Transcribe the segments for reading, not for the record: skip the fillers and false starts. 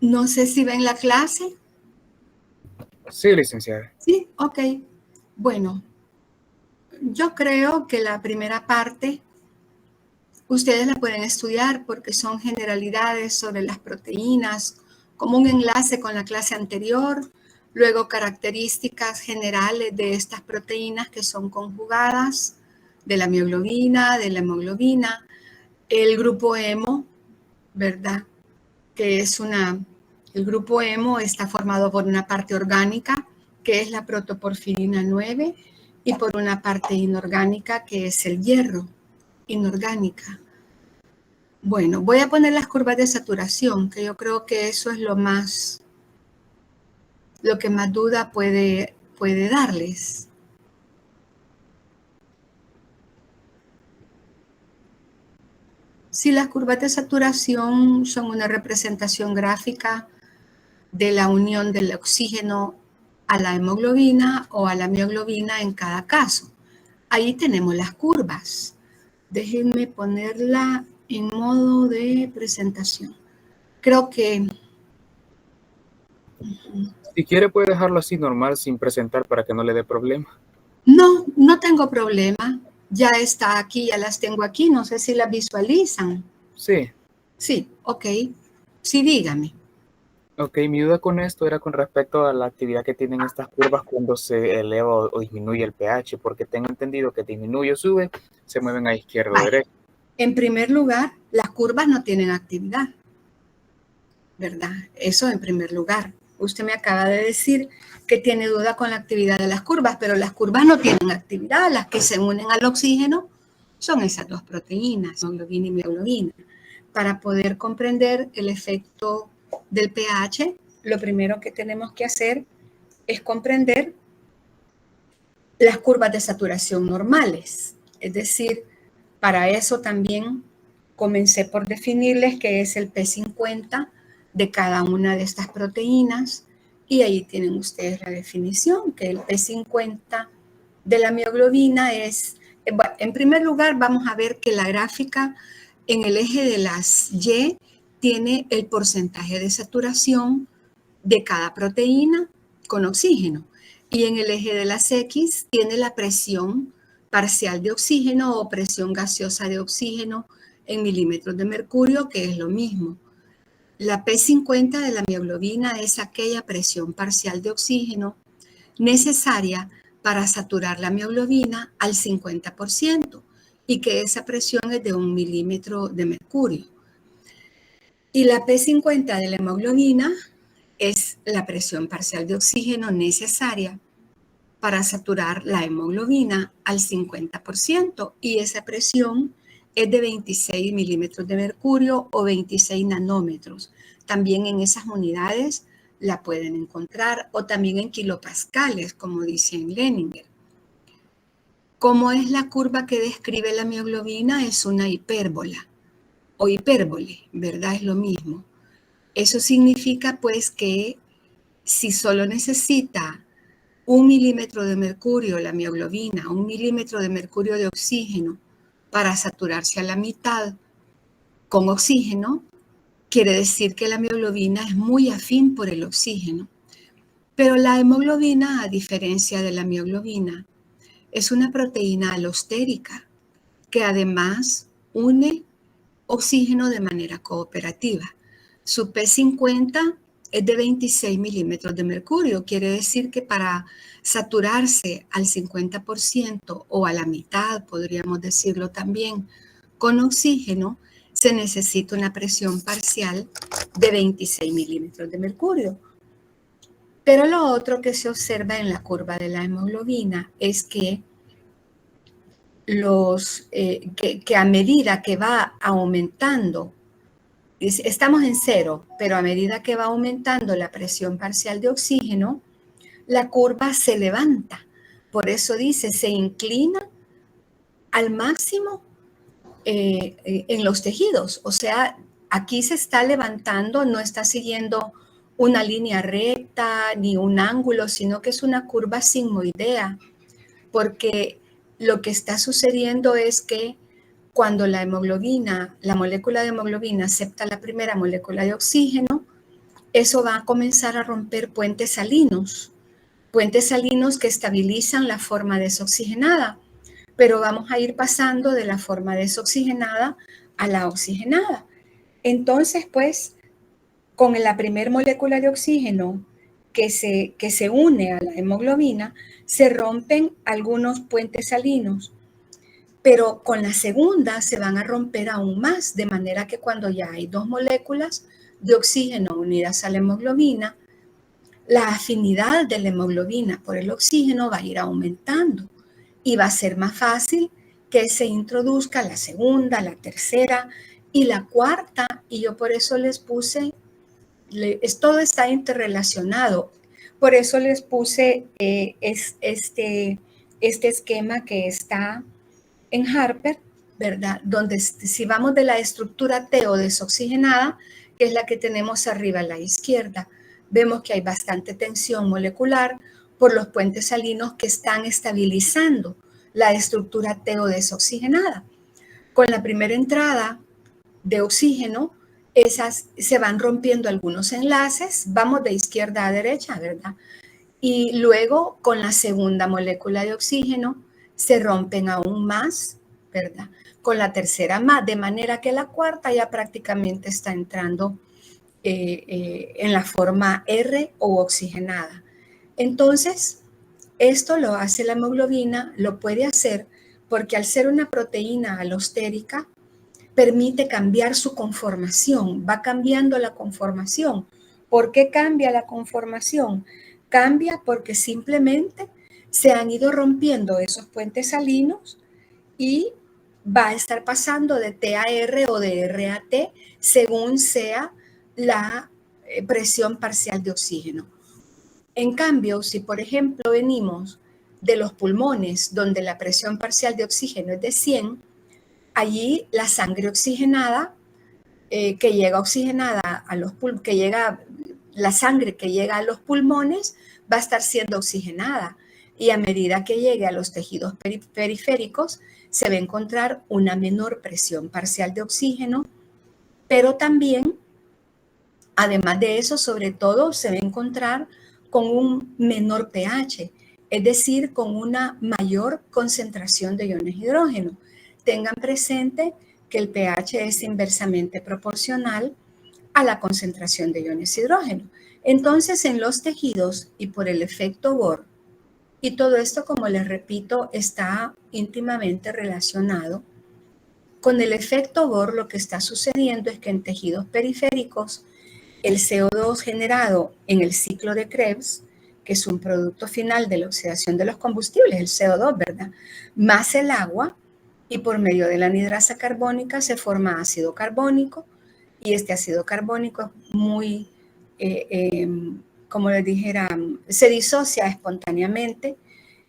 No sé si ven la clase. Sí, licenciada. Sí, ok. Bueno, yo creo que la primera parte ustedes la pueden estudiar porque son generalidades sobre las proteínas, como un enlace con la clase anterior, luego características generales de estas proteínas que son conjugadas, de la mioglobina, de la hemoglobina, el grupo hemo, ¿verdad? Que es el grupo hemo está formado por una parte orgánica, que es la protoporfirina 9, y por una parte inorgánica, que es el hierro, inorgánica. Bueno, voy a poner las curvas de saturación, que yo creo que eso es lo que más duda puede darles. Si las curvas de saturación son una representación gráfica de la unión del oxígeno a la hemoglobina o a la mioglobina en cada caso. Ahí tenemos las curvas. Déjenme ponerla en modo de presentación. Creo que... Si quiere puede dejarlo así normal sin presentar para que no le dé problema. No, no tengo problema. Ya está aquí, ya las tengo aquí. No sé si las visualizan. Sí. Sí, ok. Sí, dígame. Ok, mi duda con esto era con respecto a la actividad que tienen estas curvas cuando se eleva o disminuye el pH, porque tengo entendido que disminuye o sube, se mueven a izquierda o Vaya. derecha. En primer lugar, las curvas no tienen actividad, ¿verdad? Eso en primer lugar. Usted me acaba de decir que tiene duda con la actividad de las curvas, pero las curvas no tienen actividad. Las que se unen al oxígeno son esas dos proteínas, hemoglobina y mioglobina. Para poder comprender el efecto del pH, lo primero que tenemos que hacer es comprender las curvas de saturación normales. Es decir, para eso también comencé por definirles qué es el P50 de cada una de estas proteínas y ahí tienen ustedes la definición, que el P50 de la mioglobina es, bueno, en primer lugar vamos a ver que la gráfica en el eje de las Y tiene el porcentaje de saturación de cada proteína con oxígeno y en el eje de las X tiene la presión parcial de oxígeno o presión gaseosa de oxígeno en milímetros de mercurio, que es lo mismo. La P50 de la mioglobina es aquella presión parcial de oxígeno necesaria para saturar la mioglobina al 50% y que esa presión es de 1 milímetro de mercurio. Y la P50 de la hemoglobina es la presión parcial de oxígeno necesaria para saturar la hemoglobina al 50% y esa presión es de 26 milímetros de mercurio o 26 nanómetros. También en esas unidades la pueden encontrar o también en kilopascales, como dice en Leninger. ¿Cómo es la curva que describe la mioglobina? Es una hipérbola o hipérbole, ¿verdad? Es lo mismo. Eso significa pues que si solo necesita 1 milímetro de mercurio la mioglobina, 1 milímetro de mercurio de oxígeno para saturarse a la mitad con oxígeno, quiere decir que la mioglobina es muy afín por el oxígeno. Pero la hemoglobina, a diferencia de la mioglobina, es una proteína alostérica que además une oxígeno de manera cooperativa. Su P50 es de 26 milímetros de mercurio, quiere decir que para saturarse al 50% o a la mitad, podríamos decirlo también, con oxígeno, se necesita una presión parcial de 26 milímetros de mercurio. Pero lo otro que se observa en la curva de la hemoglobina es que que a medida que va aumentando, estamos en cero, pero a medida que va aumentando la presión parcial de oxígeno, la curva se levanta. Por eso dice, se inclina al máximo en los tejidos. O sea, aquí se está levantando, no está siguiendo una línea recta ni un ángulo, sino que es una curva sigmoidea, porque lo que está sucediendo es que cuando la hemoglobina, la molécula de hemoglobina acepta la primera molécula de oxígeno, eso va a comenzar a romper puentes salinos que estabilizan la forma desoxigenada, pero vamos a ir pasando de la forma desoxigenada a la oxigenada. Entonces, pues, con la primera molécula de oxígeno que se une a la hemoglobina, se rompen algunos puentes salinos, pero con la segunda se van a romper aún más, de manera que cuando ya hay dos moléculas de oxígeno unidas a la hemoglobina, la afinidad de la hemoglobina por el oxígeno va a ir aumentando y va a ser más fácil que se introduzca la segunda, la tercera y la cuarta, y yo por eso les puse, todo está interrelacionado, por eso les puse este esquema que está en Harper, ¿verdad? Donde si vamos de la estructura T o desoxigenada, que es la que tenemos arriba a la izquierda, vemos que hay bastante tensión molecular por los puentes salinos que están estabilizando la estructura T o desoxigenada. Con la primera entrada de oxígeno, esas se van rompiendo algunos enlaces, vamos de izquierda a derecha, ¿verdad? Y luego con la segunda molécula de oxígeno se rompen aún más, ¿verdad? Con la tercera más, de manera que la cuarta ya prácticamente está entrando en la forma R o oxigenada. Entonces, esto lo hace la hemoglobina, lo puede hacer porque al ser una proteína alostérica, permite cambiar su conformación, va cambiando la conformación. ¿Por qué cambia la conformación? Cambia porque simplemente se han ido rompiendo esos puentes salinos y va a estar pasando de T a R o de R a T según sea la presión parcial de oxígeno. En cambio, si por ejemplo venimos de los pulmones, donde la presión parcial de oxígeno es de 100, allí la sangre oxigenada, que llega oxigenada a los la sangre que llega a los pulmones va a estar siendo oxigenada y a medida que llegue a los tejidos periféricos se va a encontrar una menor presión parcial de oxígeno, pero también, además de eso, sobre todo se va a encontrar con un menor pH, es decir, con una mayor concentración de iones de hidrógeno. Tengan presente que el pH es inversamente proporcional a la concentración de iones de hidrógeno. Entonces, en los tejidos y por el efecto Bohr, y todo esto, como les repito, está íntimamente relacionado con el efecto Bohr. Lo que está sucediendo es que en tejidos periféricos, el CO2 generado en el ciclo de Krebs, que es un producto final de la oxidación de los combustibles, el CO2, ¿verdad? Más el agua, y por medio de la anhidrasa carbónica se forma ácido carbónico, y este ácido carbónico es muy, como les dijera, se disocia espontáneamente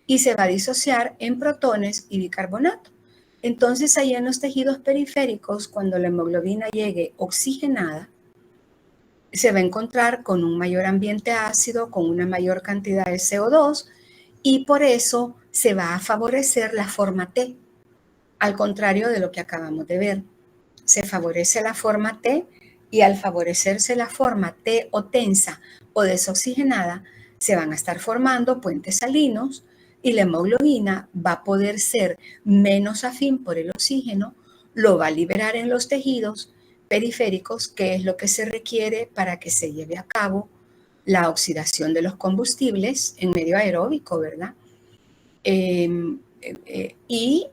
y se va a disociar en protones y bicarbonato. Entonces, ahí en los tejidos periféricos, cuando la hemoglobina llegue oxigenada, se va a encontrar con un mayor ambiente ácido, con una mayor cantidad de CO2, y por eso se va a favorecer la forma T, al contrario de lo que acabamos de ver. Se favorece la forma T, y al favorecerse la forma T o tensa o desoxigenada, se van a estar formando puentes salinos y la hemoglobina va a poder ser menos afín por el oxígeno, lo va a liberar en los tejidos periféricos, que es lo que se requiere para que se lleve a cabo la oxidación de los combustibles en medio aeróbico, ¿verdad? Y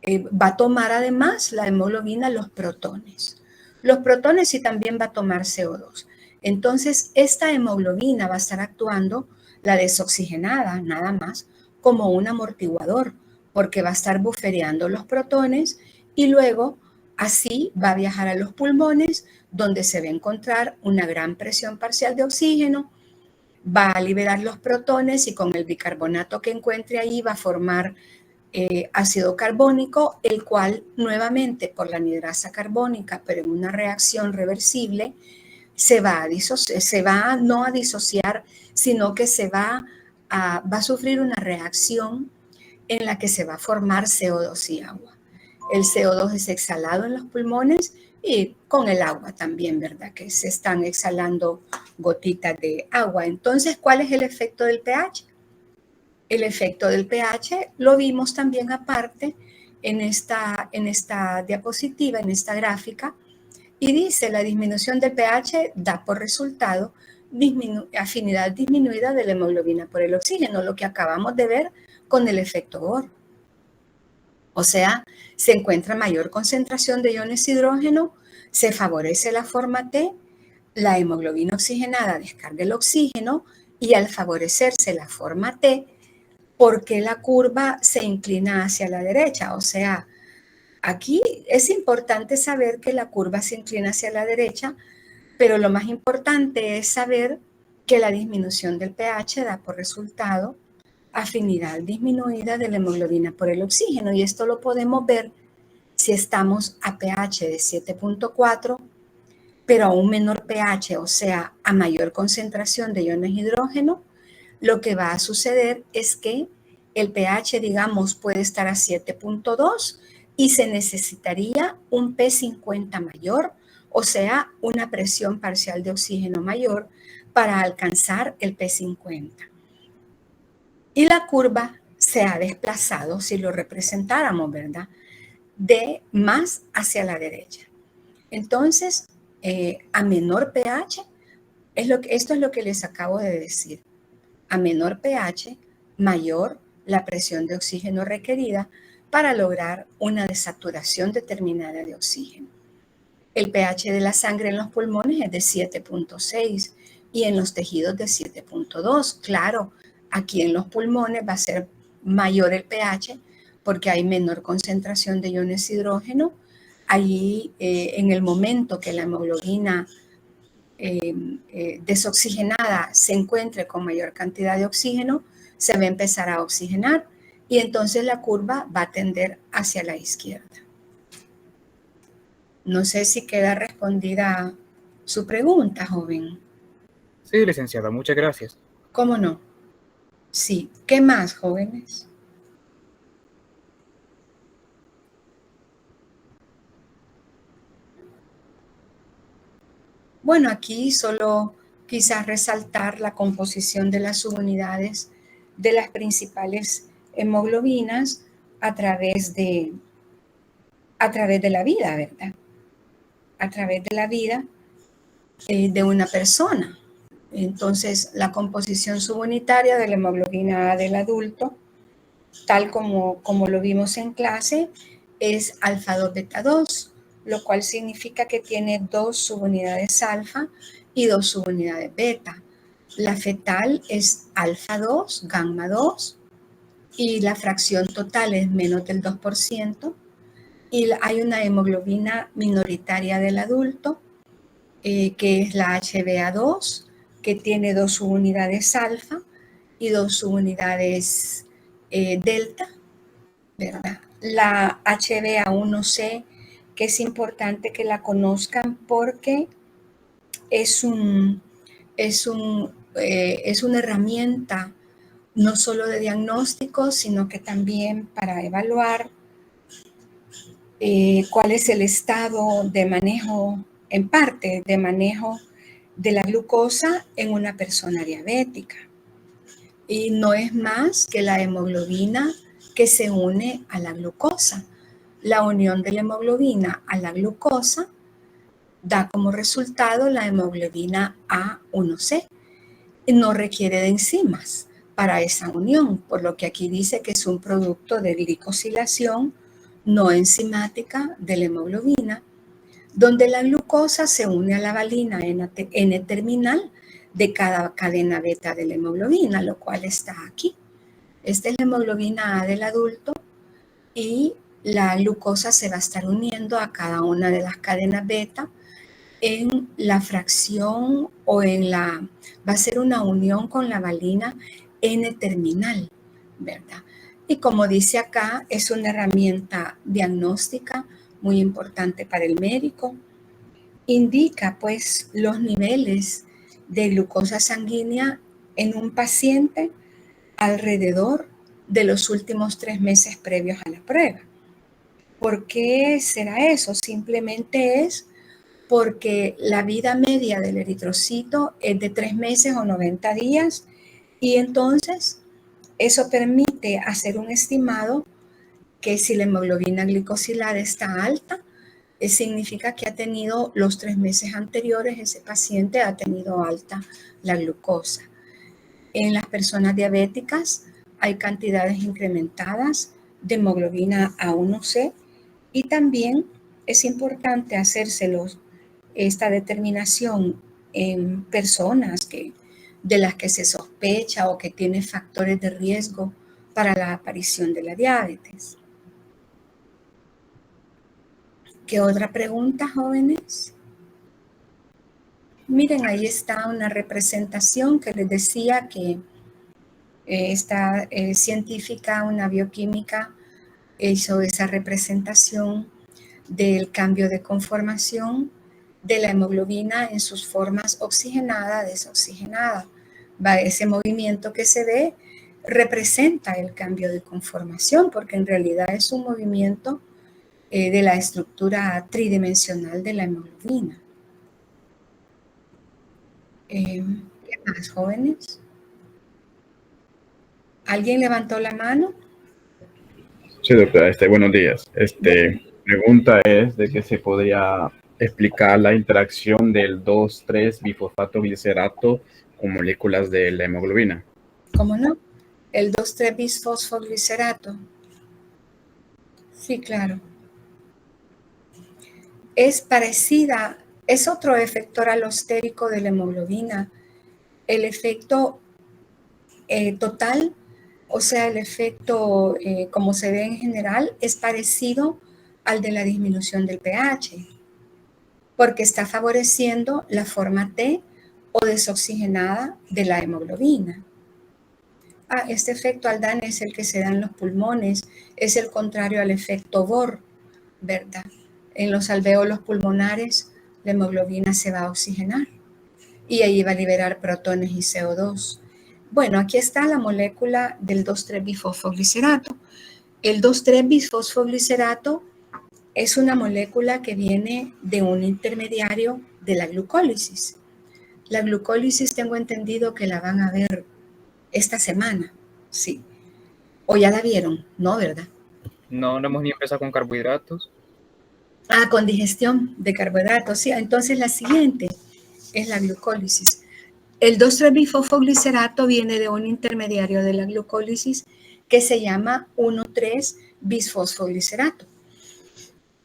va a tomar además la hemoglobina los protones. Los protones, y también va a tomar CO2. Entonces, esta hemoglobina va a estar actuando, la desoxigenada nada más, como un amortiguador, porque va a estar bufereando los protones y luego así va a viajar a los pulmones, donde se va a encontrar una gran presión parcial de oxígeno, va a liberar los protones y con el bicarbonato que encuentre ahí va a formar ácido carbónico, el cual nuevamente por la anhidrasa carbónica, pero en una reacción reversible, se va no a disociar, sino que va a sufrir una reacción en la que se va a formar CO2 y agua. el CO2 es exhalado en los pulmones y con el agua también, ¿verdad? Que se están exhalando gotitas de agua. Entonces, ¿cuál es el efecto del pH? El efecto del pH lo vimos también aparte en esta diapositiva, en esta gráfica, y dice la disminución del pH da por resultado afinidad disminuida de la hemoglobina por el oxígeno, lo que acabamos de ver con el efecto Bohr. O sea, se encuentra mayor concentración de iones hidrógeno, se favorece la forma T, la hemoglobina oxigenada descarga el oxígeno y al favorecerse la forma T, ¿por qué la curva se inclina hacia la derecha? O sea, aquí es importante saber que la curva se inclina hacia la derecha, pero lo más importante es saber que la disminución del pH da por resultado afinidad disminuida de la hemoglobina por el oxígeno, y esto lo podemos ver si estamos a pH de 7.4, pero a un menor pH, o sea, a mayor concentración de iones hidrógeno, lo que va a suceder es que el pH, digamos, puede estar a 7.2 y se necesitaría un P50 mayor, o sea, una presión parcial de oxígeno mayor para alcanzar el P50. Y la curva se ha desplazado, si lo representáramos, ¿verdad? De más hacia la derecha. Entonces, a menor pH, esto es lo que les acabo de decir. A menor pH, mayor la presión de oxígeno requerida para lograr una desaturación determinada de oxígeno. El pH de la sangre en los pulmones es de 7.6 y en los tejidos de 7.2. Claro, aquí en los pulmones va a ser mayor el pH porque hay menor concentración de iones hidrógeno. Allí, en el momento que la hemoglobina desoxigenada se encuentre con mayor cantidad de oxígeno, se va a empezar a oxigenar y entonces la curva va a tender hacia la izquierda. No sé si queda respondida su pregunta, joven. Sí, licenciada, muchas gracias. ¿Cómo no? Sí. ¿Qué más, jóvenes? Bueno, aquí solo quizás resaltar la composición de las subunidades de las principales hemoglobinas a través de la vida, ¿verdad? A través de la vida de una persona. Entonces, la composición subunitaria de la hemoglobina A del adulto, tal como lo vimos en clase, es alfa 2 beta 2, lo cual significa que tiene 2 subunidades alfa y 2 subunidades beta. La fetal es alfa 2, gamma 2, y la fracción total es menos del 2%. Y hay una hemoglobina minoritaria del adulto, que es la HbA2, que tiene 2 subunidades alfa y 2 subunidades delta, ¿verdad? La HbA1c, que es importante que la conozcan porque es una herramienta no solo de diagnóstico, sino que también para evaluar cuál es el estado de manejo, en parte, de manejo de la glucosa en una persona diabética. Y no es más que la hemoglobina que se une a la glucosa. La unión de la hemoglobina a la glucosa da como resultado la hemoglobina A1C. No requiere de enzimas para esa unión, por lo que aquí dice que es un producto de glicosilación no enzimática de la hemoglobina, donde la glucosa se une a la valina N-terminal de cada cadena beta de la hemoglobina, lo cual está aquí. Esta es la hemoglobina A del adulto y la glucosa se va a estar uniendo a cada una de las cadenas beta en la fracción o va a ser una unión con la valina N-terminal, ¿verdad? Y como dice acá, es una herramienta diagnóstica muy importante para el médico. Indica pues los niveles de glucosa sanguínea en un paciente alrededor de los últimos 3 meses previos a la prueba. ¿Por qué será eso? Simplemente es porque la vida media del eritrocito es de 3 meses o 90 días y entonces eso permite hacer un estimado que si la hemoglobina glicosilada está alta, significa que ha tenido los 3 meses anteriores, ese paciente ha tenido alta la glucosa. En las personas diabéticas hay cantidades incrementadas de hemoglobina A1C y también es importante hacérselos esta determinación en personas de las que se sospecha o que tienen factores de riesgo para la aparición de la diabetes. ¿Qué otra pregunta, jóvenes? Miren, ahí está una representación que les decía que esta científica, una bioquímica, hizo esa representación del cambio de conformación de la hemoglobina en sus formas oxigenada, desoxigenada. Ese movimiento que se ve representa el cambio de conformación porque en realidad es un movimiento de la estructura tridimensional de la hemoglobina. ¿Qué más, jóvenes? ¿Alguien levantó la mano? Sí, doctora, buenos días. Pregunta es de que se podría explicar la interacción del 2,3 bisfosfato con moléculas de la hemoglobina. ¿Cómo no? El 2,3 bisfosfoglicerato. Sí, claro. Es parecida, es otro efector alostérico de la hemoglobina. El efecto total, o sea, el efecto como se ve en general, es parecido al de la disminución del pH, porque está favoreciendo la forma T o desoxigenada de la hemoglobina. Este efecto Aldana es el que se da en los pulmones, es el contrario al efecto Bohr, ¿verdad? En los alvéolos pulmonares la hemoglobina se va a oxigenar y ahí va a liberar protones y CO2. Bueno, aquí está la molécula del 2,3-bisfosfoglicerato. El 2,3-bisfosfoglicerato es una molécula que viene de un intermediario de la glucólisis. La glucólisis tengo entendido que la van a ver esta semana, sí. ¿O ya la vieron? No, ¿verdad? No hemos ni empezado con carbohidratos. Con digestión de carbohidratos, sí. Entonces la siguiente es la glucólisis. El 2,3-bisfosfoglicerato viene de un intermediario de la glucólisis que se llama 1,3-bisfosfoglicerato.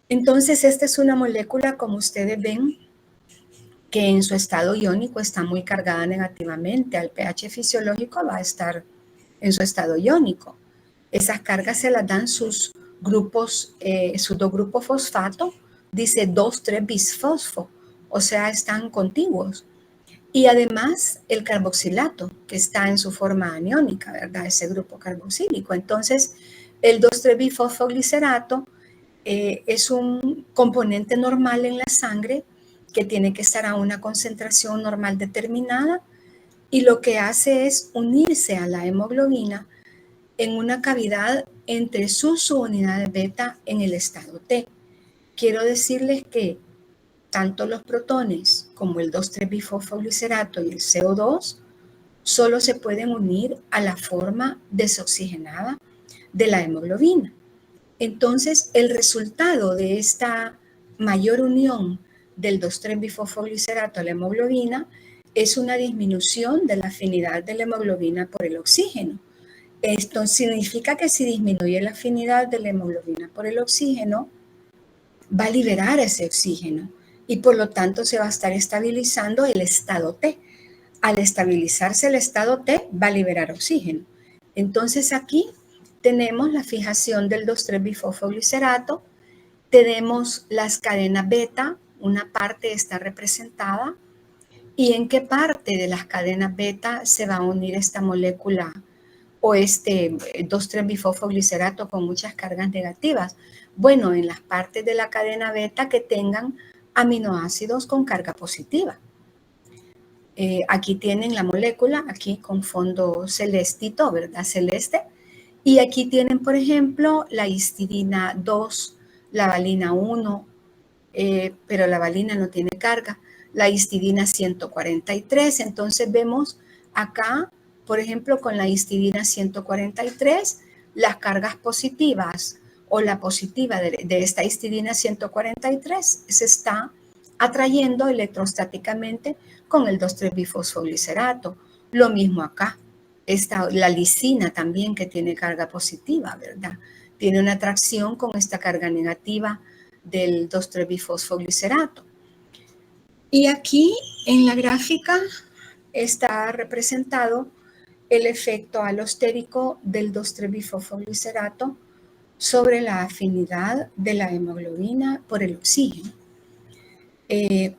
Entonces esta es una molécula, como ustedes ven, que en su estado iónico está muy cargada negativamente. Al pH fisiológico va a estar en su estado iónico. Esas cargas se las dan sus grupos, sus dos grupos fosfato, dice 2,3-bisfosfo, o sea, están contiguos. Y además el carboxilato, que está en su forma aniónica, ¿verdad? Ese grupo carboxílico. Entonces, el 2,3-bisfosfoglicerato es un componente normal en la sangre que tiene que estar a una concentración normal determinada y lo que hace es unirse a la hemoglobina en una cavidad entre sus subunidades beta en el estado T. Quiero decirles que tanto los protones como el 2,3-bisfosfoglicerato y el CO2 solo se pueden unir a la forma desoxigenada de la hemoglobina. Entonces, el resultado de esta mayor unión del 2,3-bisfosfoglicerato a la hemoglobina es una disminución de la afinidad de la hemoglobina por el oxígeno. Esto significa que si disminuye la afinidad de la hemoglobina por el oxígeno, va a liberar ese oxígeno y por lo tanto se va a estar estabilizando el estado T. Al estabilizarse el estado T, va a liberar oxígeno. Entonces aquí tenemos la fijación del 2,3-bisfosfoglicerato, tenemos las cadenas beta, una parte está representada, y en qué parte de las cadenas beta se va a unir esta molécula o este 2,3-bisfosfoglicerato con muchas cargas negativas. Bueno, en las partes de la cadena beta que tengan aminoácidos con carga positiva. Aquí tienen la molécula, aquí con fondo celestito, ¿verdad? Celeste. Y aquí tienen, por ejemplo, la histidina 2 la valina 1, pero la valina no tiene carga, la histidina 143. Entonces vemos acá, por ejemplo, con la histidina 143, las cargas positivas o la positiva de esta histidina 143 se está atrayendo electrostáticamente con el 2,3-bifosfoglicerato. Lo mismo acá. La lisina también, que tiene carga positiva, ¿verdad? Tiene una atracción con esta carga negativa del 2,3-bifosfoglicerato. Y aquí en la gráfica está representado el efecto alostérico del 2,3-bifosfoglicerato sobre la afinidad de la hemoglobina por el oxígeno.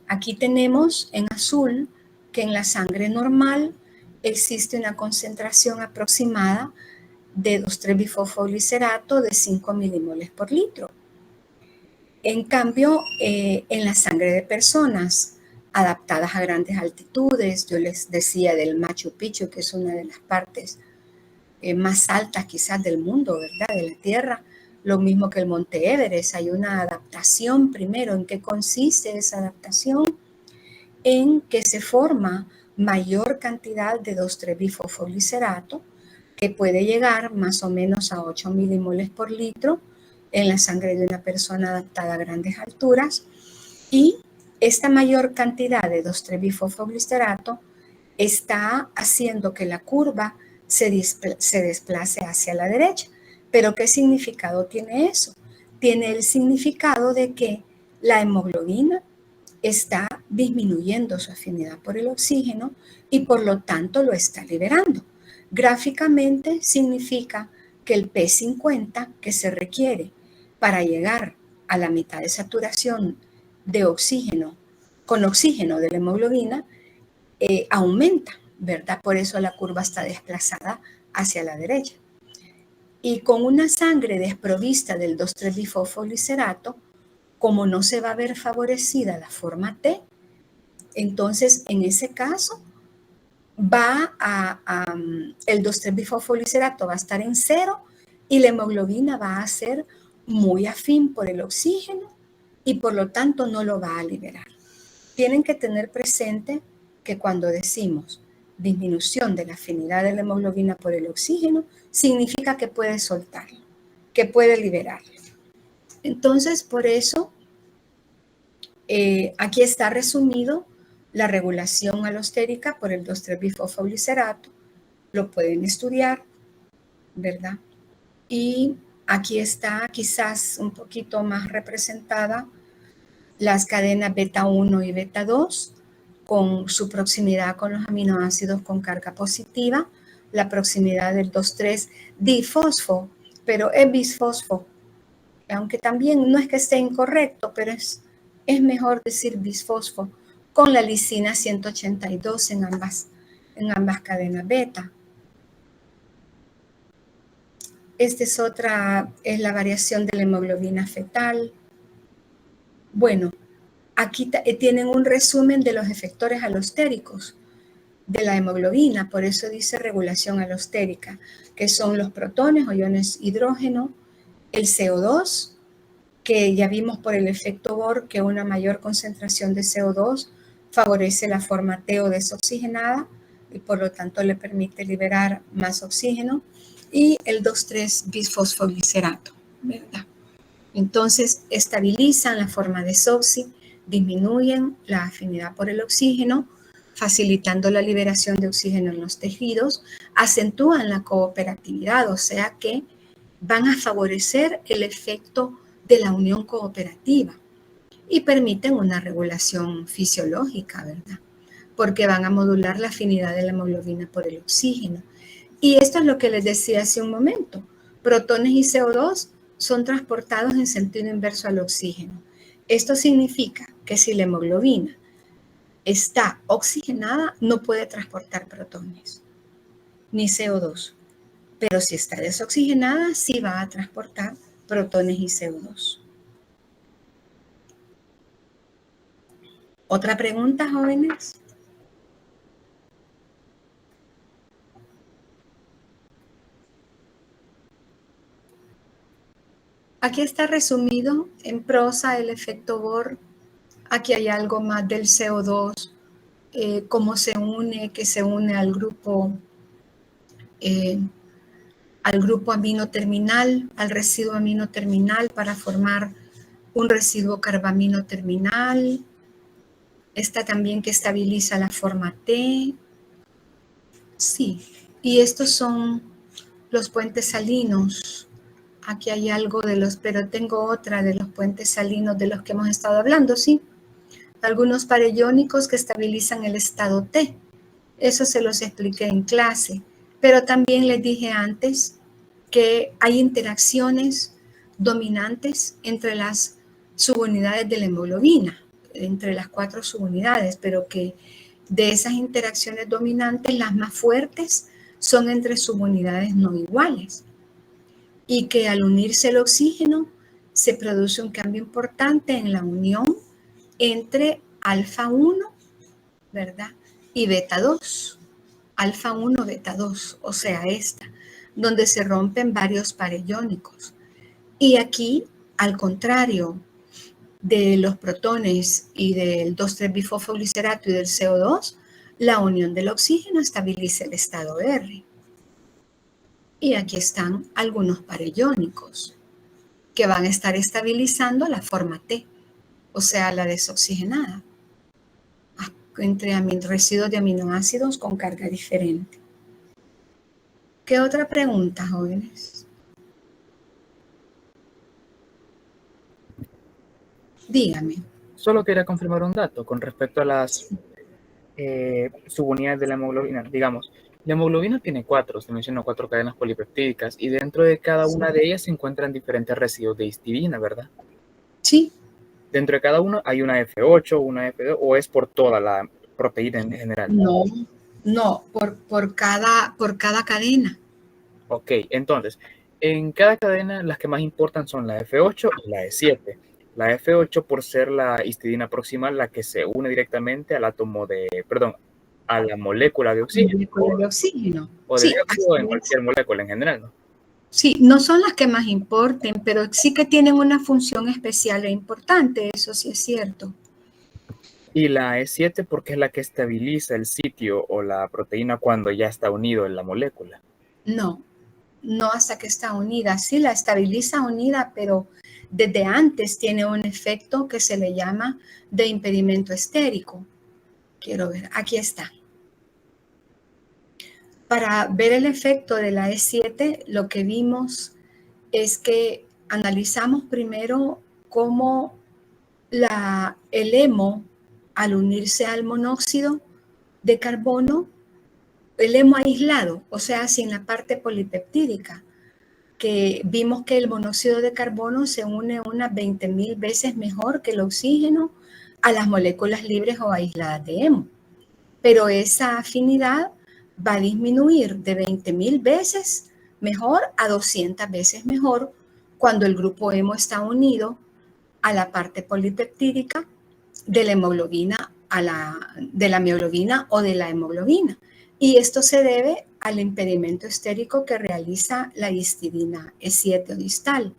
Aquí tenemos en azul que en la sangre normal existe una concentración aproximada de 2,3-bifosfoglicerato de 5 milimoles por litro. En cambio, en la sangre de personas adaptadas a grandes altitudes, yo les decía del Machu Picchu, que es una de las partes más altas quizás del mundo, ¿verdad? De la Tierra, lo mismo que el Monte Everest, hay una adaptación primero. ¿En qué consiste esa adaptación? En que se forma mayor cantidad de 2,3-bifosfoglicerato, que puede llegar más o menos a 8 milimoles por litro en la sangre de una persona adaptada a grandes alturas, y esta mayor cantidad de 2,3-bifosfoglicerato está haciendo que la curva se desplace hacia la derecha. ¿Pero qué significado tiene eso? Tiene el significado de que la hemoglobina está disminuyendo su afinidad por el oxígeno y por lo tanto lo está liberando. Gráficamente significa que el P50 que se requiere para llegar a la mitad de saturación de oxígeno, con oxígeno de la hemoglobina, aumenta, ¿verdad? Por eso la curva está desplazada hacia la derecha. Y con una sangre desprovista del 2,3-bifosfoglicerato, como no se va a ver favorecida la forma T, entonces en ese caso el 2,3-bifosfoglicerato va a estar en 0 y la hemoglobina va a ser muy afín por el oxígeno y por lo tanto no lo va a liberar. Tienen que tener presente que cuando decimos disminución de la afinidad de la hemoglobina por el oxígeno, significa que puede soltarlo, que puede liberarlo. Entonces, por eso, aquí está resumido la regulación alostérica por el 2,3-bifosfoglicerato. Lo pueden estudiar, ¿verdad? Y aquí está quizás un poquito más representada las cadenas beta 1 y beta 2 con su proximidad con los aminoácidos con carga positiva, la proximidad del 2,3-difosfo, pero es bisfosfo, aunque también no es que esté incorrecto, pero es mejor decir bisfosfo, con la lisina 182 en ambas cadenas beta. Esta es la variación de la hemoglobina fetal. Bueno, aquí tienen un resumen de los efectores alostéricos de la hemoglobina, por eso dice regulación alostérica, que son los protones o iones hidrógeno, el CO2, que ya vimos por el efecto Bohr que una mayor concentración de CO2 favorece la forma T o desoxigenada y por lo tanto le permite liberar más oxígeno, y el 2,3-bisfosfoglicerato, ¿verdad? Entonces estabilizan la forma desoxi, disminuyen la afinidad por el oxígeno, facilitando la liberación de oxígeno en los tejidos, acentúan la cooperatividad, o sea que van a favorecer el efecto de la unión cooperativa y permiten una regulación fisiológica, ¿verdad? Porque van a modular la afinidad de la hemoglobina por el oxígeno. Y esto es lo que les decía hace un momento. Protones y CO2 son transportados en sentido inverso al oxígeno. Esto significa que si la hemoglobina está oxigenada, no puede transportar protones ni CO2. Pero si está desoxigenada, sí va a transportar protones y CO2. ¿Otra pregunta, jóvenes? Aquí está resumido en prosa el efecto Bohr. Aquí hay algo más del CO2, cómo se une, que se une al grupo amino terminal, al residuo amino terminal para formar un residuo carbamino terminal. Esta también que estabiliza la forma T. Sí, y estos son los puentes salinos. Aquí hay algo de los, pero tengo otra de los puentes salinos de los que hemos estado hablando, ¿sí? Algunos pareyónicos que estabilizan el estado T. Eso se los expliqué en clase. Pero también les dije antes que hay interacciones dominantes entre las subunidades de la hemoglobina, entre las 4 subunidades, pero que de esas interacciones dominantes, las más fuertes son entre subunidades no iguales. Y que al unirse el oxígeno se produce un cambio importante en la unión entre alfa 1, ¿verdad? Y beta 2, alfa 1, beta 2, o sea, esta, donde se rompen varios pareyónicos. Y aquí, al contrario de los protones y del 2,3-bifosfoglicerato y del CO2, la unión del oxígeno estabiliza el estado R. Y aquí están algunos pareyónicos que van a estar estabilizando la forma T, o sea, la desoxigenada, entre residuos de aminoácidos con carga diferente. ¿Qué otra pregunta, jóvenes? Dígame. Solo quería confirmar un dato con respecto a las subunidades de la hemoglobina. Digamos, la hemoglobina tiene 4, se mencionó 4 cadenas polipeptídicas y dentro de cada una de ellas se encuentran diferentes residuos de histidina, ¿verdad? Sí. Dentro de cada uno hay una F8, una F2, o es por toda la proteína en general. No, por cada cadena. Ok, entonces, en cada cadena las que más importan son la F8 y la E7. La F8 por ser la histidina proximal, la que se une directamente al átomo a la molécula de oxígeno. O de dióxido en cualquier molécula en general, ¿no? Sí, no son las que más importen, pero sí que tienen una función especial e importante, eso sí es cierto. Y la E7 porque es la que estabiliza el sitio o la proteína cuando ya está unido en la molécula. No hasta que está unida. Sí, la estabiliza unida, pero desde antes tiene un efecto que se le llama de impedimento estérico. Quiero ver, aquí está. Para ver el efecto de la E7, lo que vimos es que analizamos primero cómo el hemo, al unirse al monóxido de carbono, el hemo aislado, o sea, sin la parte polipeptídica, que vimos que el monóxido de carbono se une unas 20.000 veces mejor que el oxígeno a las moléculas libres o aisladas de hemo. Pero esa afinidad va a disminuir de 20.000 veces mejor a 200 veces mejor cuando el grupo hemo está unido a la parte polipeptídica de la hemoglobina, de la mioglobina o de la hemoglobina. Y esto se debe al impedimento estérico que realiza la histidina E7 o distal.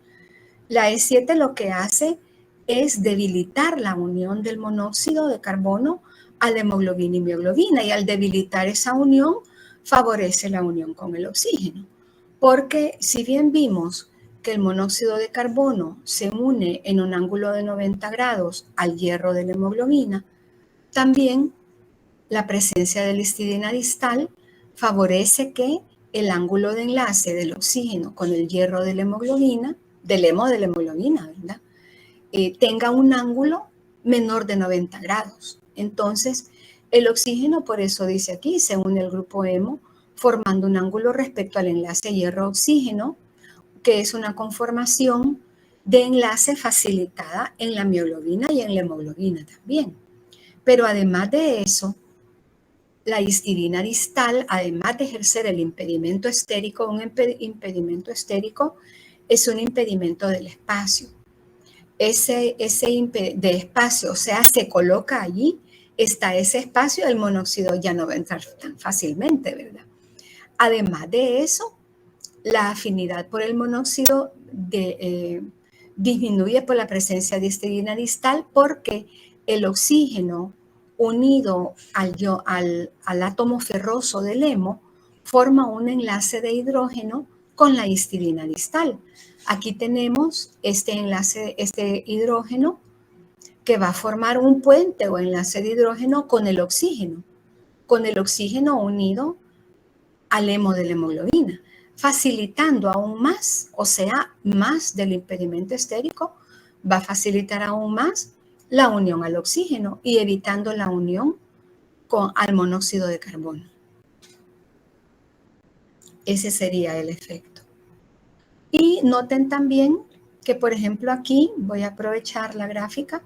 La E7 lo que hace es debilitar la unión del monóxido de carbono a la hemoglobina y mioglobina, y al debilitar esa unión favorece la unión con el oxígeno. Porque si bien vimos que el monóxido de carbono se une en un ángulo de 90 grados al hierro de la hemoglobina, también la presencia de la histidina distal favorece que el ángulo de enlace del oxígeno con el hierro de la hemoglobina, del hemo de la hemoglobina, ¿verdad? Tenga un ángulo menor de 90 grados. Entonces, el oxígeno, por eso dice aquí, se une al grupo hemo, formando un ángulo respecto al enlace hierro-oxígeno, que es una conformación de enlace facilitada en la mioglobina y en la hemoglobina también. Pero además de eso, la histidina distal, además de ejercer el impedimento estérico, un impedimento estérico es un impedimento del espacio. Ese de espacio, o sea, se coloca allí, está ese espacio, el monóxido ya no va a entrar tan fácilmente, ¿verdad? Además de eso, la afinidad por el monóxido disminuye por la presencia de histidina distal porque el oxígeno unido al átomo ferroso del hemo forma un enlace de hidrógeno con la histidina distal. Aquí tenemos este enlace, este hidrógeno que va a formar un puente o enlace de hidrógeno con el oxígeno unido al hemo de la hemoglobina, facilitando aún más, o sea, más del impedimento estérico, va a facilitar aún más la unión al oxígeno y evitando la unión al monóxido de carbono. Ese sería el efecto. Y noten también que, por ejemplo, aquí voy a aprovechar la gráfica.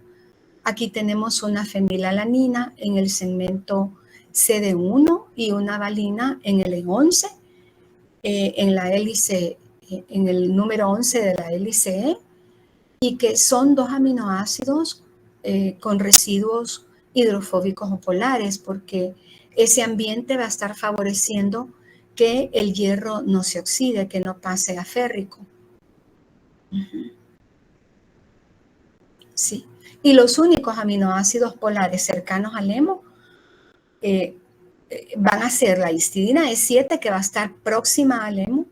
Aquí tenemos una fenilalanina en el segmento CD1 y una valina en el 11, en la hélice, en el número 11 de la hélice E, y que son dos aminoácidos con residuos hidrofóbicos o polares, porque ese ambiente va a estar favoreciendo que el hierro no se oxide, que no pase a férrico. Sí. Y los únicos aminoácidos polares cercanos al hemo van a ser la histidina E7, que va a estar próxima al hemo,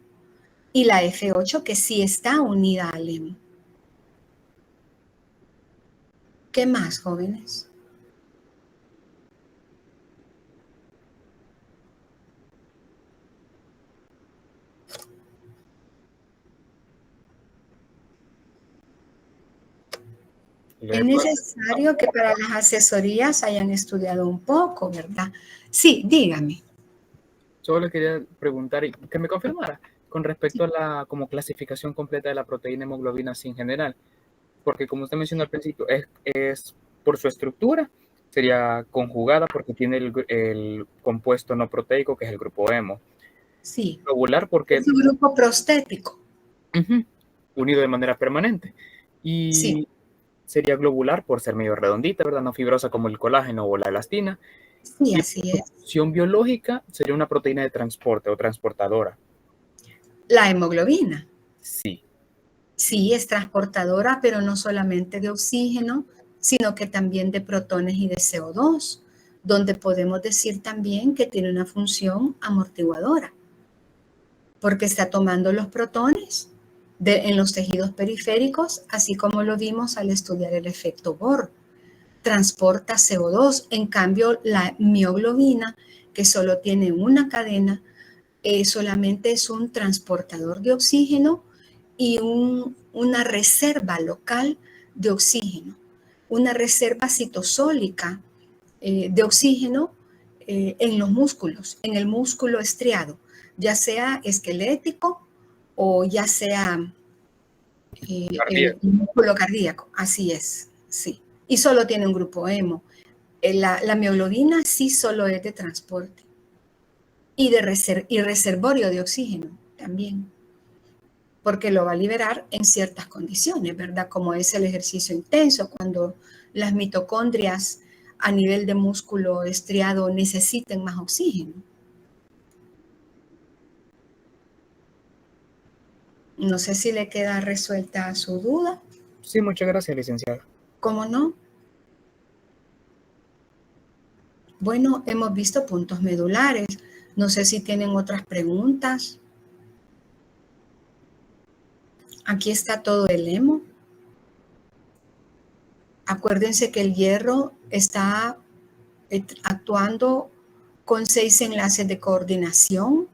y la F8, que sí está unida al hemo. ¿Qué más, jóvenes? Es necesario que para las asesorías hayan estudiado un poco, ¿verdad? Sí, dígame. Solo le quería preguntar y que me confirmara con respecto a la como clasificación completa de la proteína hemoglobina en general, porque como usted mencionó al principio, es por su estructura, sería conjugada porque tiene el compuesto no proteico, que es el grupo hemo. Sí. Globular porque... Es un grupo prostético. Unido de manera permanente. Y sí. Sería globular por ser medio redondita, ¿verdad? No fibrosa como el colágeno o la elastina. Sí, y así es. Su función biológica sería una proteína de transporte o transportadora. La hemoglobina. Sí. Sí, es transportadora, pero no solamente de oxígeno, sino que también de protones y de CO2, donde podemos decir también que tiene una función amortiguadora, porque está tomando los protones en los tejidos periféricos, así como lo vimos al estudiar el efecto Bohr. Transporta CO2, en cambio la mioglobina, que solo tiene una cadena, solamente es un transportador de oxígeno y una reserva local de oxígeno, una reserva citosólica de oxígeno en los músculos, en el músculo estriado, ya sea esquelético o ya sea el músculo cardíaco. Así es, sí. Y solo tiene un grupo hemo. La mioglobina sí solo es de transporte y reservorio de oxígeno también, porque lo va a liberar en ciertas condiciones, ¿verdad? Como es el ejercicio intenso, cuando las mitocondrias a nivel de músculo estriado necesiten más oxígeno. No sé si le queda resuelta su duda. Sí, muchas gracias, licenciada. ¿Cómo no? Bueno, hemos visto puntos medulares. No sé si tienen otras preguntas. Aquí está todo el hemo. Acuérdense que el hierro está actuando con 6 enlaces de coordinación,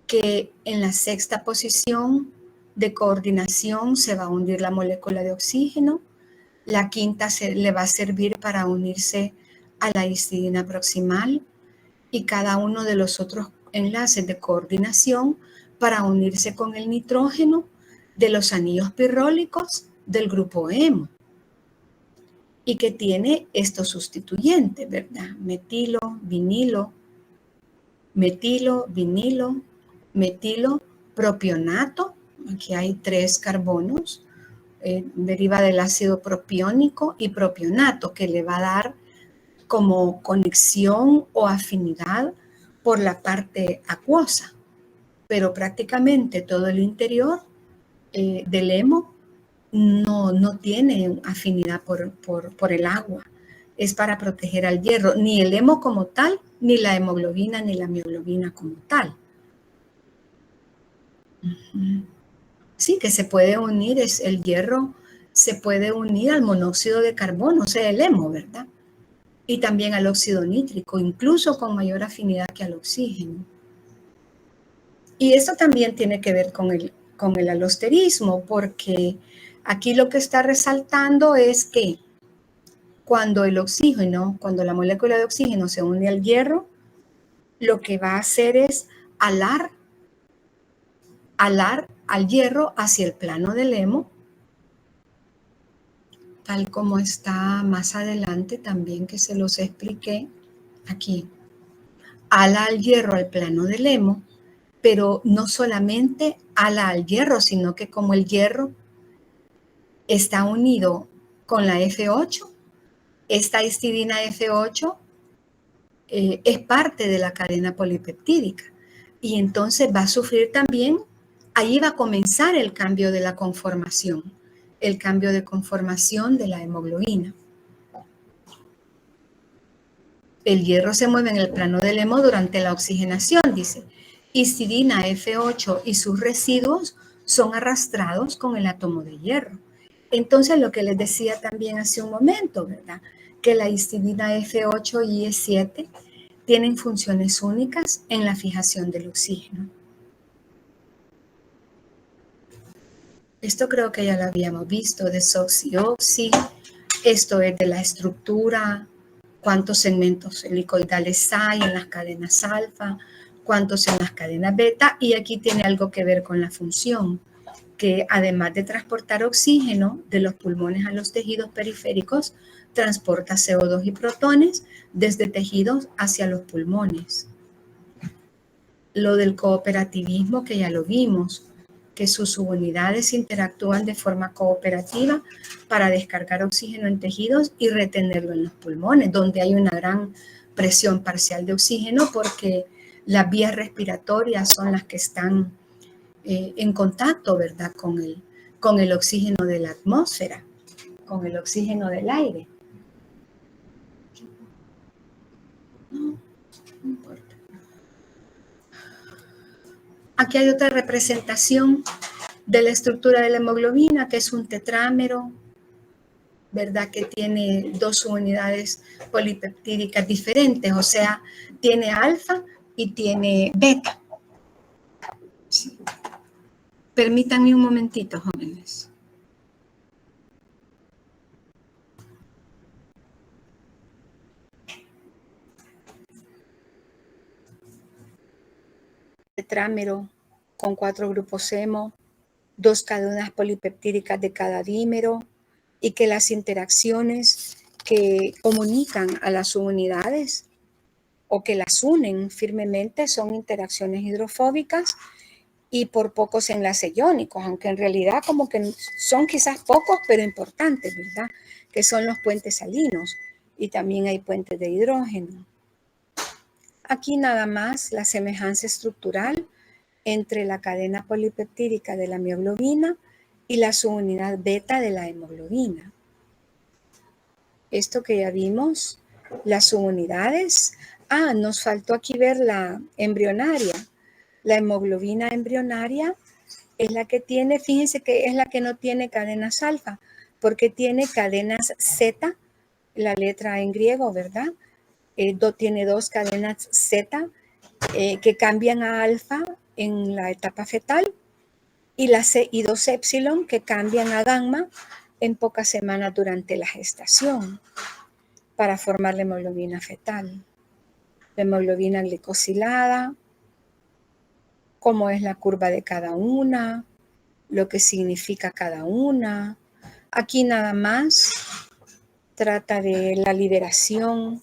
que en la sexta posición de coordinación se va a hundir la molécula de oxígeno, la quinta le va a servir para unirse a la histidina proximal y cada uno de los otros enlaces de coordinación para unirse con el nitrógeno de los anillos pirrólicos del grupo hemo, y que tiene estos sustituyentes, ¿verdad? Metilo, vinilo, metilo, propionato. Aquí hay 3 carbonos, deriva del ácido propiónico y propionato, que le va a dar como conexión o afinidad por la parte acuosa, pero prácticamente todo el interior del hemo no tiene afinidad por el agua. Es para proteger al hierro, ni el hemo como tal, ni la hemoglobina, ni la mioglobina como tal. Sí, que se puede unir, el hierro se puede unir al monóxido de carbono, o sea, el hemo, ¿verdad? Y también al óxido nítrico, incluso con mayor afinidad que al oxígeno. Y esto también tiene que ver con el alosterismo, porque aquí lo que está resaltando es que cuando la molécula de oxígeno se une al hierro, lo que va a hacer es alar al hierro hacia el plano del hemo, tal como está más adelante también que se los expliqué aquí. Ala al hierro al plano del hemo, pero no solamente ala al hierro, sino que como el hierro está unido con la F8, esta histidina F8 es parte de la cadena polipeptídica y entonces va a sufrir también, ahí va a comenzar el cambio de la conformación, el cambio de conformación de la hemoglobina. El hierro se mueve en el plano del hemo durante la oxigenación, dice. Histidina F8 y sus residuos son arrastrados con el átomo de hierro. Entonces, lo que les decía también hace un momento, ¿verdad? Que la histidina F8 y E7 tienen funciones únicas en la fijación del oxígeno. Esto creo que ya lo habíamos visto, desoxioxi. Esto es de la estructura, cuántos segmentos helicoidales hay en las cadenas alfa, cuántos en las cadenas beta, y aquí tiene algo que ver con la función, que además de transportar oxígeno de los pulmones a los tejidos periféricos, transporta CO2 y protones desde tejidos hacia los pulmones. Lo del cooperativismo, que ya lo vimos, que sus subunidades interactúan de forma cooperativa para descargar oxígeno en tejidos y retenerlo en los pulmones, donde hay una gran presión parcial de oxígeno porque las vías respiratorias son las que están en contacto, ¿verdad?, con el oxígeno de la atmósfera, con el oxígeno del aire. No importa. Aquí hay otra representación de la estructura de la hemoglobina, que es un tetrámero, ¿verdad? Que tiene dos unidades polipeptídicas diferentes, o sea, tiene alfa y tiene beta. Sí. Permítanme un momentito, jóvenes. Tetrámero con 4 grupos hemo, 2 cadenas polipeptídicas de cada dímero, y que las interacciones que comunican a las subunidades o que las unen firmemente son interacciones hidrofóbicas y por pocos enlaces iónicos, aunque en realidad como que son quizás pocos pero importantes, ¿verdad? Que son los puentes salinos y también hay puentes de hidrógeno. Aquí nada más la semejanza estructural entre la cadena polipeptídica de la mioglobina y la subunidad beta de la hemoglobina. Esto que ya vimos, las subunidades. Nos faltó aquí ver la embrionaria. La hemoglobina embrionaria es la que tiene, fíjense que es la que no tiene cadenas alfa, porque tiene cadenas Z, la letra en griego, ¿verdad? Tiene 2 cadenas Z que cambian a alfa en la etapa fetal y 2 épsilon que cambian a gamma en pocas semanas durante la gestación para formar la hemoglobina fetal. La hemoglobina glicosilada, cómo es la curva de cada una, lo que significa cada una. Aquí nada más trata de la liberación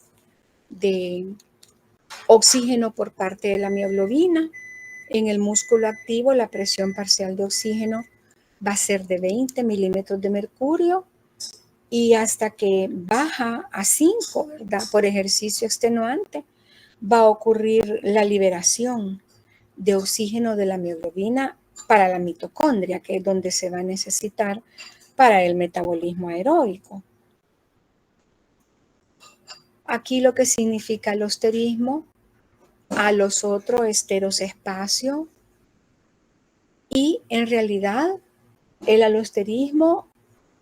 de oxígeno por parte de la mioglobina. En el músculo activo, la presión parcial de oxígeno va a ser de 20 milímetros de mercurio y hasta que baja a 5, ¿verdad? Por ejercicio extenuante, va a ocurrir la liberación de oxígeno de la mioglobina para la mitocondria, que es donde se va a necesitar para el metabolismo aeróbico. Aquí lo que significa alosterismo, a los otros esteros espacio, y en realidad el alosterismo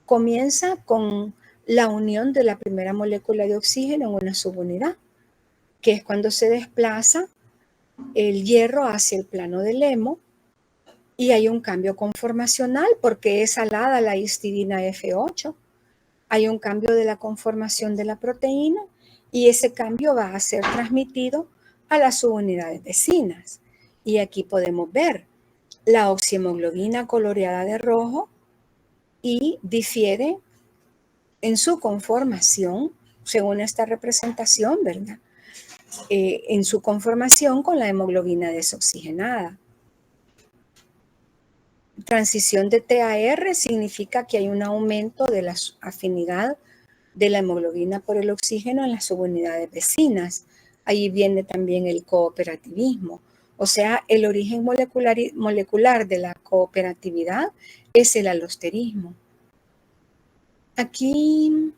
comienza con la unión de la primera molécula de oxígeno en una subunidad, que es cuando se desplaza el hierro hacia el plano del hemo y hay un cambio conformacional porque es alada la histidina F8. Hay un cambio de la conformación de la proteína y ese cambio va a ser transmitido a las subunidades vecinas. Y aquí podemos ver la oxihemoglobina coloreada de rojo y difiere en su conformación, según esta representación, ¿verdad? En su conformación con la hemoglobina desoxigenada. Transición de T a R significa que hay un aumento de la afinidad de la hemoglobina por el oxígeno en las subunidades vecinas. Ahí viene también el cooperativismo. O sea, el origen molecular de la cooperatividad es el alosterismo. Aquí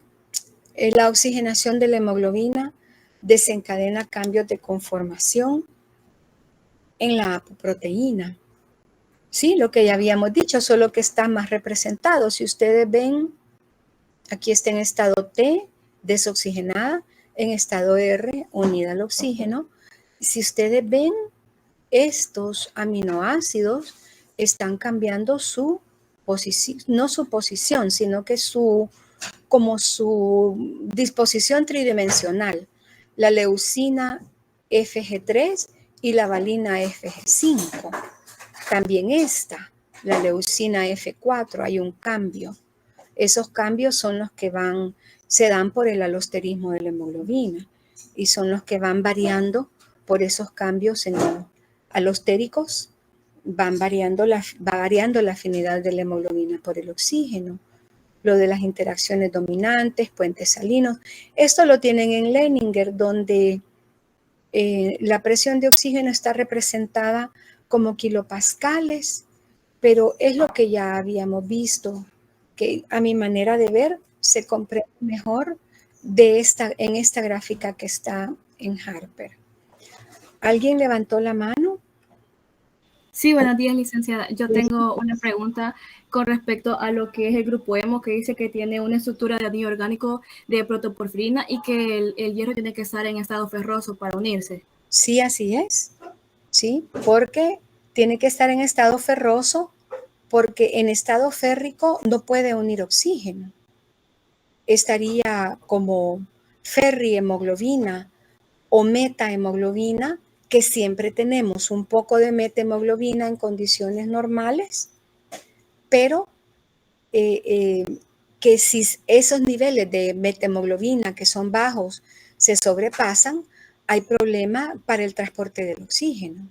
la oxigenación de la hemoglobina desencadena cambios de conformación en la apoproteína. Sí, lo que ya habíamos dicho, solo que está más representado. Si ustedes ven, aquí está en estado T, desoxigenada, en estado R, unida al oxígeno. Si ustedes ven, estos aminoácidos están cambiando su posición, no su posición, sino que como su disposición tridimensional. La leucina FG3 y la valina FG5. También la leucina F4, hay un cambio. Esos cambios son los que se dan por el alosterismo de la hemoglobina y son los que van variando por esos cambios en los alostéricos, va variando la afinidad de la hemoglobina por el oxígeno. Lo de las interacciones dominantes, puentes salinos, esto lo tienen en Leninger, donde la presión de oxígeno está representada como kilopascales, pero es lo que ya habíamos visto, que a mi manera de ver se comprende mejor en esta gráfica que está en Harper. ¿Alguien levantó la mano? Sí, buenos días, licenciada. Yo tengo una pregunta con respecto a lo que es el grupo hemo, que dice que tiene una estructura de anillo orgánico de protoporfirina y que el hierro tiene que estar en estado ferroso para unirse. Sí, así es. Sí, porque tiene que estar en estado ferroso, porque en estado férrico no puede unir oxígeno. Estaría como ferrihemoglobina o metahemoglobina, que siempre tenemos un poco de metahemoglobina en condiciones normales, pero que si esos niveles de metahemoglobina que son bajos se sobrepasan, hay problema para el transporte del oxígeno.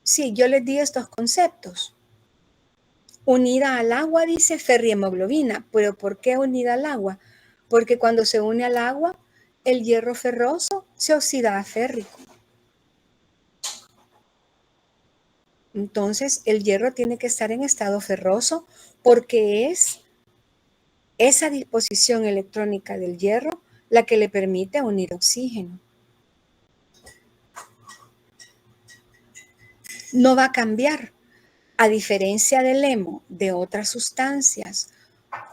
Sí, yo les di estos conceptos. Unida al agua, dice ferrihemoglobina, pero ¿por qué unida al agua? Porque cuando se une al agua, el hierro ferroso se oxida a férrico. Entonces, el hierro tiene que estar en estado ferroso porque es esa disposición electrónica del hierro la que le permite unir oxígeno. No va a cambiar, a diferencia del hemo, de otras sustancias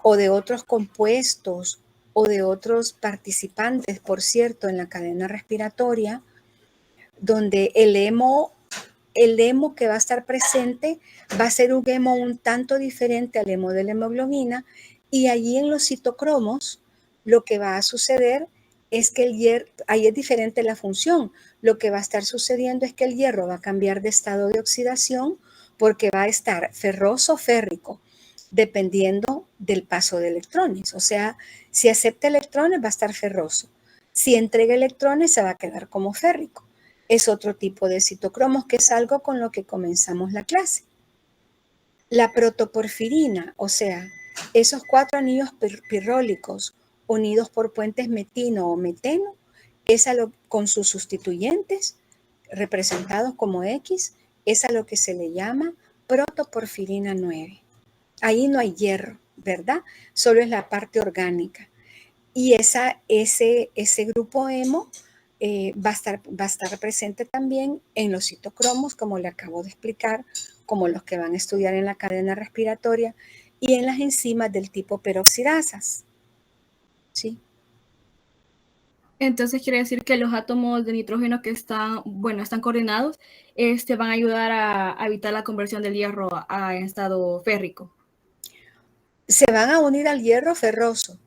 o de otros compuestos o de otros participantes, por cierto, en la cadena respiratoria, donde el hemo que va a estar presente va a ser un hemo un tanto diferente al hemo de la hemoglobina, y allí en los citocromos lo que va a suceder es que el hierro, ahí es diferente la función, lo que va a estar sucediendo es que el hierro va a cambiar de estado de oxidación porque va a estar ferroso o férrico, dependiendo del paso de electrones. O sea, si acepta electrones va a estar ferroso, si entrega electrones se va a quedar como férrico. Es otro tipo de citocromos, que es algo con lo que comenzamos la clase. La protoporfirina, o sea, esos 4 anillos pirrólicos unidos por puentes metino o meteno, con sus sustituyentes representados como X, es a lo que se le llama protoporfirina 9. Ahí no hay hierro, ¿verdad? Solo es la parte orgánica. Y ese grupo hemo va a estar presente también en los citocromos, como le acabo de explicar, como los que van a estudiar en la cadena respiratoria y en las enzimas del tipo peroxidasas. ¿Sí? Entonces quiere decir que los átomos de nitrógeno que están coordinados, van a ayudar a evitar la conversión del hierro a estado férrico. Se van a unir al hierro ferroso,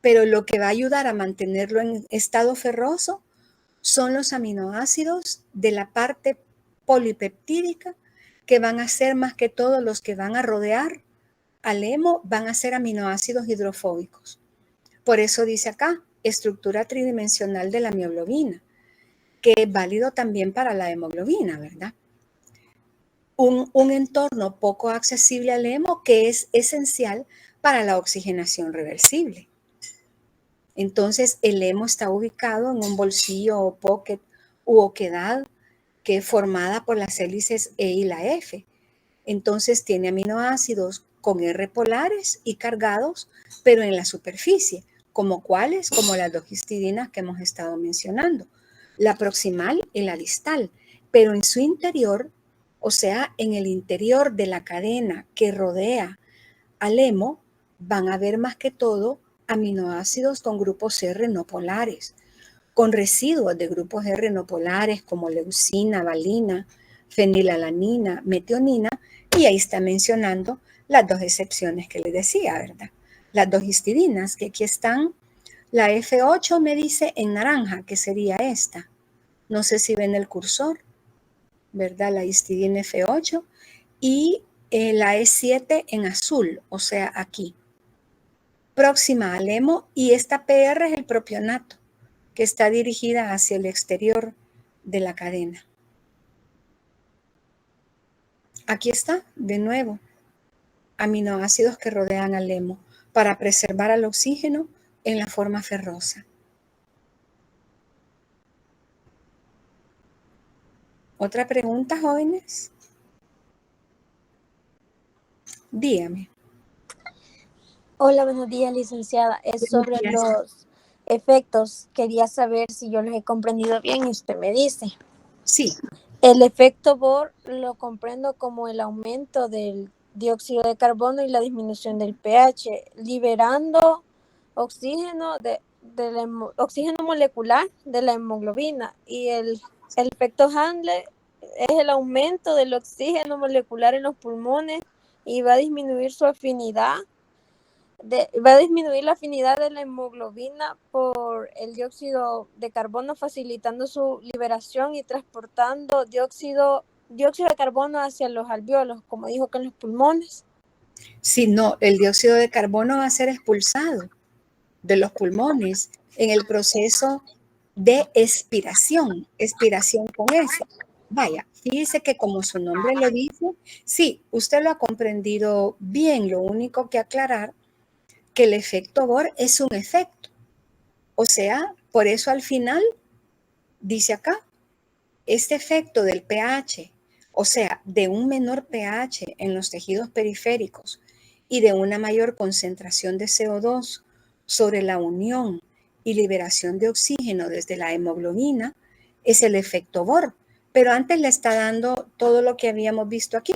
pero lo que va a ayudar a mantenerlo en estado ferroso son los aminoácidos de la parte polipeptídica, que van a ser más que todo los que van a rodear al hemo, van a ser aminoácidos hidrofóbicos. Por eso dice acá, estructura tridimensional de la mioglobina, que es válido también para la hemoglobina, ¿verdad? Un entorno poco accesible al hemo que es esencial para la oxigenación reversible. Entonces, el hemo está ubicado en un bolsillo o pocket u oquedad que es formada por las hélices E y la F. Entonces, tiene aminoácidos con R polares y cargados, pero en la superficie. ¿Como cuáles? Como las dos histidinas que hemos estado mencionando, la proximal y la distal. Pero en su interior, o sea, en el interior de la cadena que rodea al hemo, van a ver más que todo aminoácidos con grupos R no polares, con residuos de grupos R no polares como leucina, valina, fenilalanina, metionina, y ahí está mencionando las dos excepciones que le decía, ¿verdad? Las dos histidinas, que aquí están, la F8 me dice en naranja, que sería esta. No sé si ven el cursor, ¿verdad? La histidina F8 y la E7 en azul, o sea, aquí. Próxima al hemo, y esta PR es el propionato, que está dirigida hacia el exterior de la cadena. Aquí está, de nuevo, aminoácidos que rodean al hemo para preservar al oxígeno en la forma ferrosa. ¿Otra pregunta, jóvenes? Dígame. Hola, buenos días, licenciada. Es sobre los efectos. Quería saber si yo los he comprendido bien y usted me dice. Sí. El efecto Bohr lo comprendo como el aumento del dióxido de carbono y la disminución del pH, liberando oxígeno, oxígeno molecular de la hemoglobina. Y el efecto Handler es el aumento del oxígeno molecular en los pulmones y va a disminuir su afinidad. Va a disminuir la afinidad de la hemoglobina por el dióxido de carbono, facilitando su liberación y transportando dióxido de carbono hacia los alvéolos, como dijo que en los pulmones. Sí, no, el dióxido de carbono va a ser expulsado de los pulmones en el proceso de expiración con S. Vaya, fíjese que como su nombre lo dice, sí, usted lo ha comprendido bien. Lo único que aclarar que el efecto Bohr es un efecto. O sea, por eso al final dice acá, este efecto del pH, o sea, de un menor pH en los tejidos periféricos y de una mayor concentración de CO2 sobre la unión y liberación de oxígeno desde la hemoglobina, es el efecto Bohr. Pero antes le está dando todo lo que habíamos visto aquí.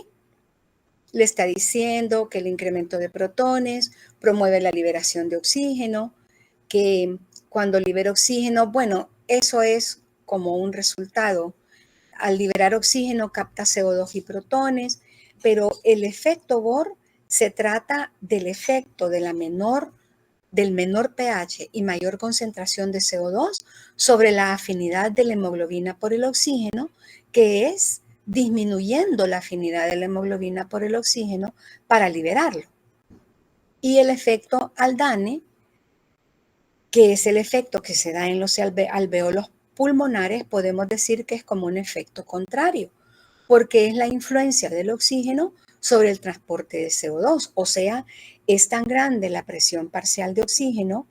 Le está diciendo que el incremento de protones promueve la liberación de oxígeno, que cuando libera oxígeno, bueno, eso es como un resultado. Al liberar oxígeno capta CO2 y protones, pero el efecto Bohr se trata del efecto del menor pH y mayor concentración de CO2 sobre la afinidad de la hemoglobina por el oxígeno, que es disminuyendo la afinidad de la hemoglobina por el oxígeno para liberarlo. Y el efecto Haldane, que es el efecto que se da en los alvéolos pulmonares, podemos decir que es como un efecto contrario, porque es la influencia del oxígeno sobre el transporte de CO2. O sea, es tan grande la presión parcial de oxígeno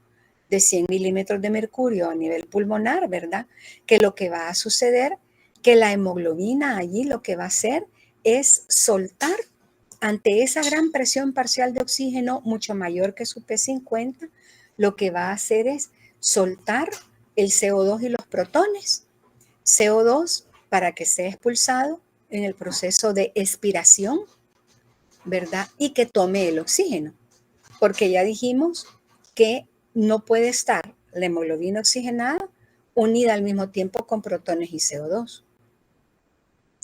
de 100 milímetros de mercurio a nivel pulmonar, ¿verdad? Que lo que va a suceder, que la hemoglobina allí lo que va a hacer es soltar ante esa gran presión parcial de oxígeno, mucho mayor que su P50, lo que va a hacer es soltar el CO2 y los protones. CO2 para que sea expulsado en el proceso de expiración, ¿verdad? Y que tome el oxígeno, porque ya dijimos que no puede estar la hemoglobina oxigenada unida al mismo tiempo con protones y CO2.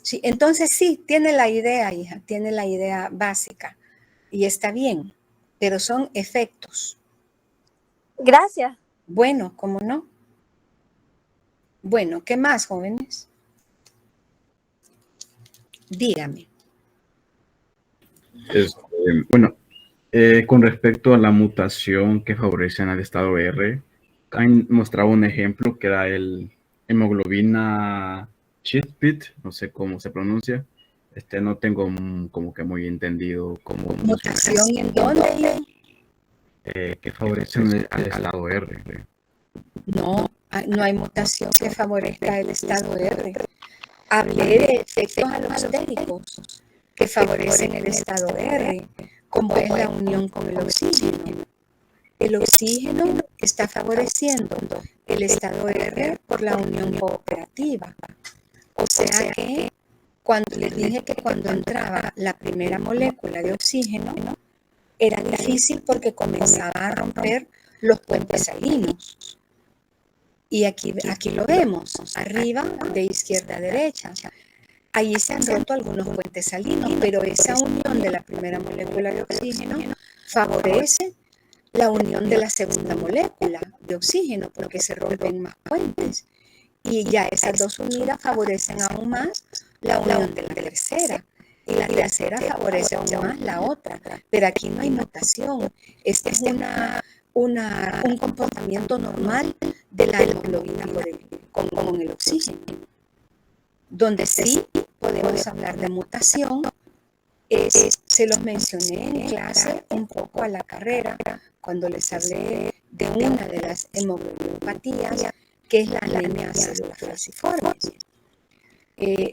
Sí, entonces sí, tiene la idea, hija, tiene la idea básica y está bien, pero son efectos. Gracias. Bueno, ¿cómo no? Bueno, ¿qué más, jóvenes? Dígame. Bueno, con respecto a la mutación que favorece en el estado R, han mostrado un ejemplo que era el hemoglobina Chitpit, no sé cómo se pronuncia. No tengo como que muy entendido cómo funciona. ¿Mutación en dónde? Que favorece en el estado R. No, no hay mutación que favorezca el estado R. Hablé de efectos alostéricos que favorecen el estado R, como es la unión con el oxígeno. El oxígeno está favoreciendo el estado R por la unión cooperativa. O sea que cuando les dije que cuando entraba la primera molécula de oxígeno, era difícil porque comenzaba a romper los puentes salinos. Y aquí lo vemos, arriba, de izquierda a derecha. Allí se han roto algunos puentes salinos, pero esa unión de la primera molécula de oxígeno favorece la unión de la segunda molécula de oxígeno, porque se rompen más puentes. Y ya esas dos unidas favorecen aún más la unión de la tercera. Y la tercera favorece aún más la otra. Pero aquí no hay mutación. Este es un comportamiento normal de la hemoglobina con el oxígeno. Donde sí podemos hablar de mutación, se los mencioné en clase un poco a la carrera, cuando les hablé de una de las hemoglobinopatías, que es la anemia células falciformes.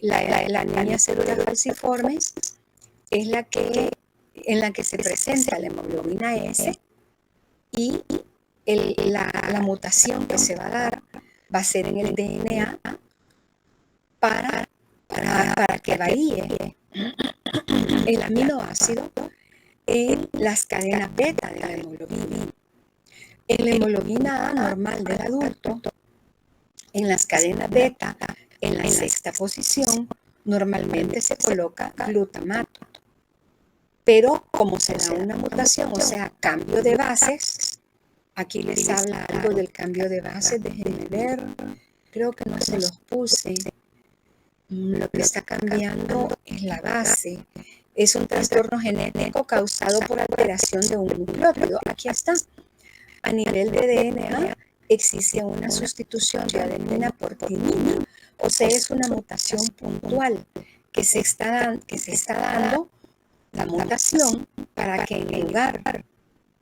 La anemia células falciformes es en la que se presenta la hemoglobina S, y la mutación que se va a dar va a ser en el DNA para que varíe el aminoácido en las cadenas beta de la hemoglobina. En la hemoglobina A normal del adulto, en las cadenas beta, en la sexta posición, normalmente se coloca glutamato. Pero como se da una mutación, o sea, cambio de bases, aquí les habla algo del cambio de bases, déjenme ver, creo que no se los puse. Lo que está cambiando es la base. Es un trastorno genético causado por alteración de un nucleótido. Aquí está. A nivel de DNA existe una sustitución de adenina por timina. O sea, es una mutación puntual que se está dando la mutación para que en lugar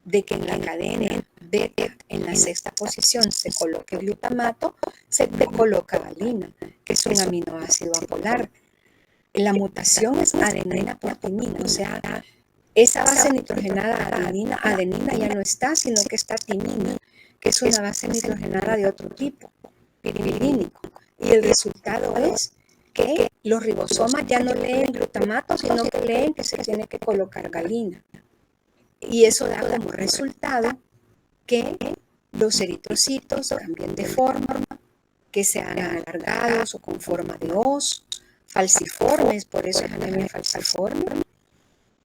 de que en la cadena beta, en la sexta posición, se coloque glutamato, se coloca valina, que es un aminoácido apolar. La mutación es adenina por timina, o sea, esa base nitrogenada adenina ya no está, sino que está timina, que es una base nitrogenada de otro tipo, piridínico. Y el resultado es que los ribosomas ya no leen glutamato, sino que leen que se tiene que colocar galina. Y eso da como resultado que los eritrocitos cambien de forma, que sean alargados o con forma de hoz, falciformes, por eso es anemia falciforme,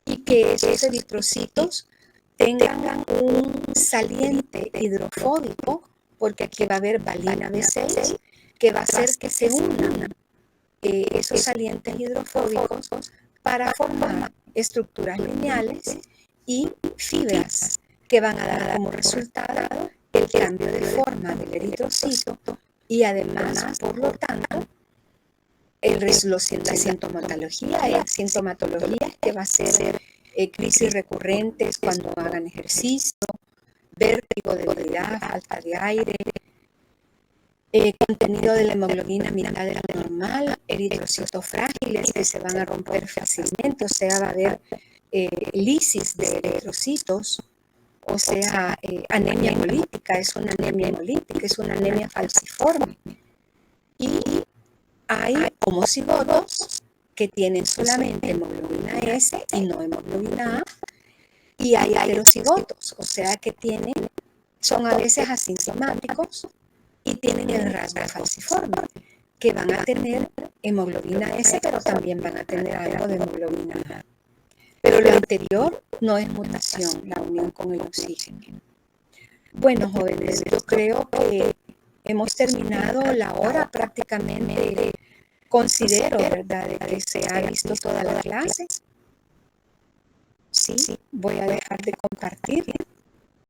y que esos eritrocitos tengan un saliente hidrofóbico, porque aquí va a haber valina B6, que va a hacer que se unan esos salientes hidrofóbicos para formar estructuras lineales y fibras que van a dar como resultado el cambio de forma del eritrocito y además, por lo tanto, la sintomatología es que va a ser crisis recurrentes cuando hagan ejercicio, vértigo, debilidad, falta de aire, contenido de la hemoglobina mitad de la normal, eritrocitos frágiles que se van a romper fácilmente, o sea, va a haber lisis de eritrocitos, o sea, anemia hemolítica, es una anemia hemolítica, es una anemia falciforme. Y hay homocigotos que tienen solamente hemoglobina S y no hemoglobina A, y hay heterocigotos, o sea que son a veces asintomáticos y tienen el rasgo falciforme, que van a tener hemoglobina S, pero también van a tener algo de hemoglobina A. Pero lo anterior no es mutación, la unión con el oxígeno. Bueno, jóvenes, yo creo que hemos terminado la hora prácticamente. Considero, ¿verdad?, de que se ha visto toda la clase. Sí, voy a dejar de compartir.